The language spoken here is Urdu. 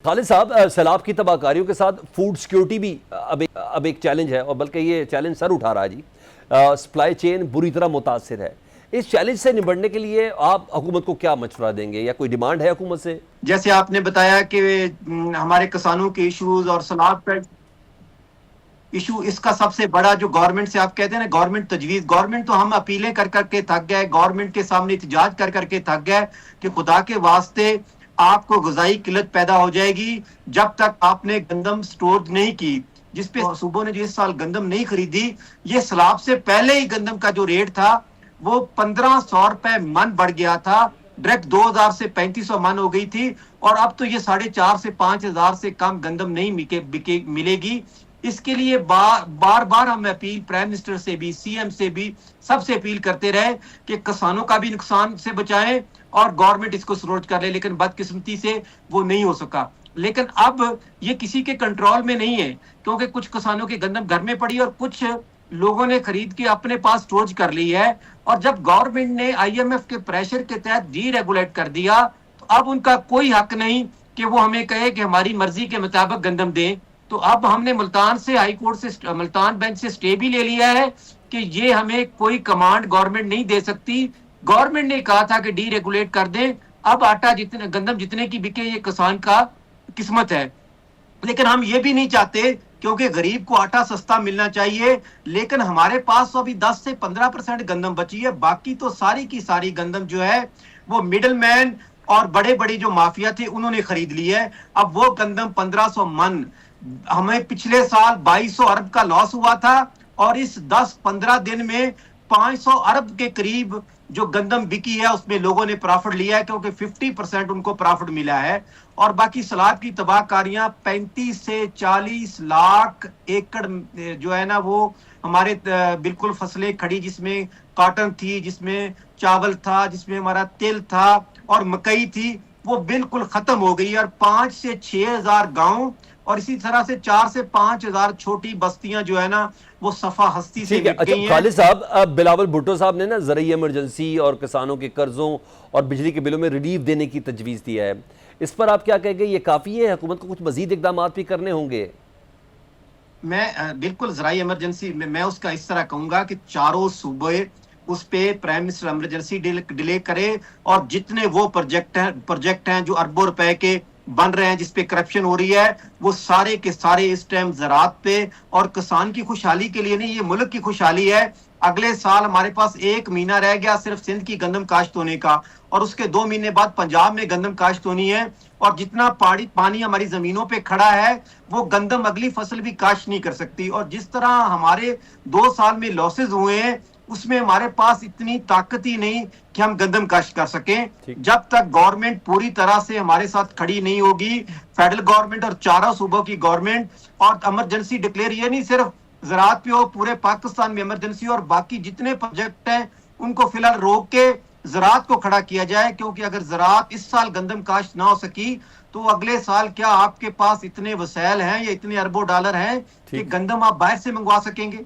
خالد صاحب، سیلاب کی تباہ کاریوں کے ساتھ فوڈ سیکیورٹی بھی اب ایک چیلنج ہے، اور بلکہ یہ چیلنج سر اٹھا رہا ہے جی۔ سپلائی چین بری طرح متاثر ہے۔ اس چیلنج سے نمٹنے کے لیے آپ حکومت کو کیا مشورہ دیں گے، یا کوئی ڈیمانڈ ہے حکومت سے؟ جیسے آپ نے بتایا کہ ہمارے کسانوں کے ایشوز اور سیلاب کا ایشو، اس کا سب سے بڑا جو گورنمنٹ سے آپ کہتے ہیں نا، گورنمنٹ تجویز، گورنمنٹ تو ہم اپیلیں کر کر کے تھک گئے، گورنمنٹ کے سامنے احتجاج کر کر کے تھک گئے کہ خدا کے واسطے آپ کو غذائی قلت پیدا ہو جائے گی جب تک آپ نے گندم سٹور نہیں کی۔ جس پہ صوبوں نے جو اس سال گندم نہیں خریدی، یہ سیلاب سے پہلے ہی گندم کا جو ریٹ تھا وہ 1500 روپے من بڑھ گیا تھا، ڈائریکٹ 2000 سے 3500 من ہو گئی تھی، اور اب تو یہ 4,500 سے 5,000 سے کم گندم نہیں ملے گی۔ اس کے لیے بار بار ہم اپیل پرائم منسٹر سے بھی، سی ایم سے بھی، سب سے اپیل کرتے رہے کہ کسانوں کا بھی نقصان سے بچائیں اور گورنمنٹ اس کو سروٹ کر لے، لیکن بدقسمتی سے وہ نہیں ہو سکا۔ لیکن اب یہ کسی کے کنٹرول میں نہیں ہے، کیونکہ کچھ کسانوں کے گندم گھر میں پڑی اور کچھ لوگوں نے خرید کے اپنے پاس سٹور کر لی ہے، اور جب گورنمنٹ نے آئی ایم ایف کے پریشر کے تحت ڈی ریگولیٹ کر دیا تو اب ان کا کوئی حق نہیں کہ وہ ہمیں کہے کہ ہماری مرضی کے مطابق گندم دیں۔ تو اب ہم نے ملتان سے، ہائی کورٹ سے، ملتان بینچ سے سٹے بھی لے لیا ہے کہ یہ ہمیں کوئی کمانڈ گورنمنٹ نہیں دے سکتی۔ گورنمنٹ نے کہا تھا کہ ڈی ریگولیٹ کر دیں، اب آٹا جتنے گندم جتنے کی بکے یہ کسان کا قسمت ہے۔ لیکن ہم یہ بھی نہیں چاہتے، کیونکہ غریب کو آٹا سستا ملنا چاہیے، لیکن ہمارے پاس تو ابھی 10 سے 15% گندم بچی ہے، باقی تو ساری کی ساری گندم جو ہے وہ مڈل مین اور بڑے بڑے جو مافیا تھے انہوں نے خرید لی ہے۔ اب وہ گندم 1500 من، ہمیں پچھلے سال 2200 ارب کا لاس ہوا تھا، اور اس 10-15 دن میں 500 ارب کے قریب جو گندم بکی ہے اس میں لوگوں نے پرافٹ لیا ہے، کیونکہ 50% ان کو پرافٹ ملا ہے۔ اور باقی سیلاب کی تباہ کاریاں 35 سے 40 لاکھ ایکڑ جو ہے نا، وہ ہمارے بالکل فصلیں کھڑی، جس میں کاٹن تھی، جس میں چاول تھا، جس میں ہمارا تل تھا اور مکئی تھی، وہ بالکل ختم ہو گئی، اور 5 سے 6,000 گاؤں اور اسی طرح سے 4 سے 5,000 چھوٹی بستیاں جو ہے نا وہ صفا ہستی سے ٹھیک ہے۔ مٹ اچھا گئی ہیں۔ خالد صاحب، اب بلاول بھٹو صاحب نے نا زرعی ایمرجنسی اور کسانوں کے قرضوں اور بجلی کے بلوں میں ریلیف دینے کی تجویز دیا ہے، اس پر آپ کیا کہیں گے؟ یہ کافی ہے؟ حکومت کو کچھ مزید اقدامات بھی کرنے ہوں گے؟ میں بالکل زرعی ایمرجنسی میں اس کا اس طرح کہوں گا کہ چاروں صوبے اس پہ پرائم منسٹر ایمرجنسی ڈیلے کرے، اور جتنے وہ پروجیکٹ ہیں جو اربوں روپے کے بن رہے ہیں، جس پہ کرپشن ہو رہی ہے، وہ سارے کے سارے اس ٹائم زراعت پہ اور کسان کی خوشحالی کے لیے نہیں، یہ ملک کی خوشحالی ہے۔ اگلے سال ہمارے پاس 1 مہینہ رہ گیا صرف سندھ کی گندم کاشت ہونے کا، اور اس کے 2 مہینے بعد پنجاب میں گندم کاشت ہونی ہے، اور جتنا پانی ہماری زمینوں پہ کھڑا ہے وہ گندم اگلی فصل بھی کاشت نہیں کر سکتی۔ اور جس طرح ہمارے 2 سال میں لاسز ہوئے ہیں، اس میں ہمارے پاس اتنی طاقت ہی نہیں کہ ہم گندم کاشت کر سکیں ٹھیک۔ جب تک گورنمنٹ پوری طرح سے ہمارے ساتھ کھڑی نہیں ہوگی، فیڈرل گورنمنٹ اور چاروں صوبوں کی گورنمنٹ۔ اور ایمرجنسی ڈکلیئر یہ نہیں صرف زراعت پہ ہو، پورے پاکستان میں ایمرجنسی، اور باقی جتنے پروجیکٹ ہیں ان کو فی الحال روک کے زراعت کو کھڑا کیا جائے، کیونکہ اگر زراعت اس سال گندم کاشت نہ ہو سکی تو اگلے سال کیا آپ کے پاس اتنے وسائل ہیں یا اتنے اربوں ڈالر ہیں کہ ٹھیک۔ گندم آپ باہر سے منگوا سکیں گے؟